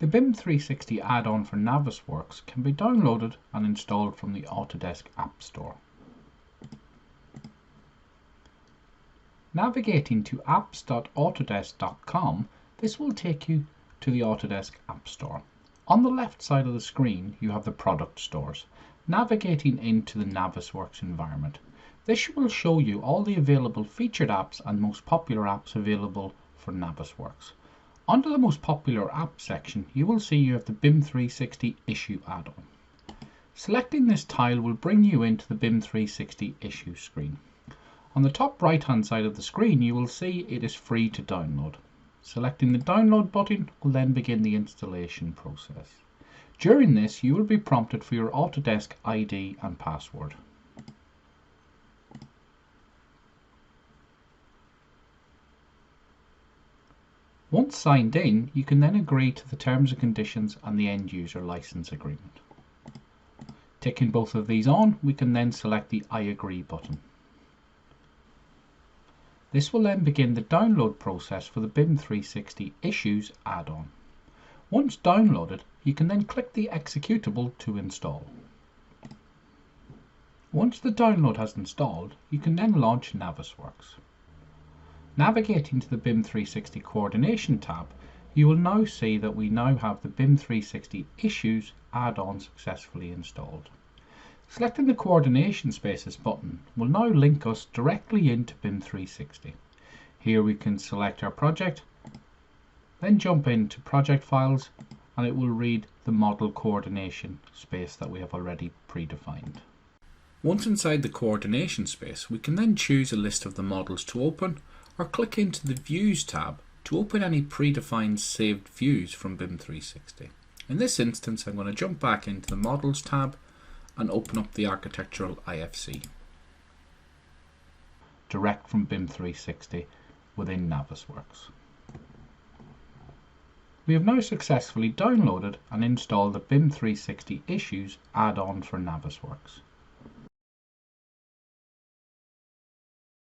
The BIM360 add-on for Navisworks can be downloaded and installed from the Autodesk App Store. Navigating to apps.autodesk.com, this will take you to the Autodesk App Store. On the left side of the screen, you have the product stores. Navigating into the Navisworks environment, this will show you all the available featured apps and most popular apps available for Navisworks. Under the most popular app section, you will see you have the BIM360 issue add-on. Selecting this tile will bring you into the BIM360 issue screen. On the top right hand side of the screen, you will see it is free to download. Selecting the download button will then begin the installation process. During this, you will be prompted for your Autodesk ID and password. Once signed in, you can then agree to the terms and conditions and the end user license agreement. Ticking both of these on, we can then select the I agree button. This will then begin the download process for the BIM360 Issues add-on. Once downloaded, you can then click the executable to install. Once the download has installed, you can then launch Navisworks. Navigating to the BIM360 Coordination tab, you will now see that we now have the BIM360 Issues add-on successfully installed. Selecting the Coordination Spaces button will now link us directly into BIM360. Here we can select our project, then jump into Project Files, and it will read the model coordination space that we have already predefined. Once inside the coordination space, we can then choose a list of the models to open, or click into the Views tab to open any predefined saved views from BIM360. In this instance, I'm going to jump back into the Models tab and open up the Architectural IFC direct from BIM360 within Navisworks. We have now successfully downloaded and installed the BIM360 Issues add-on for Navisworks.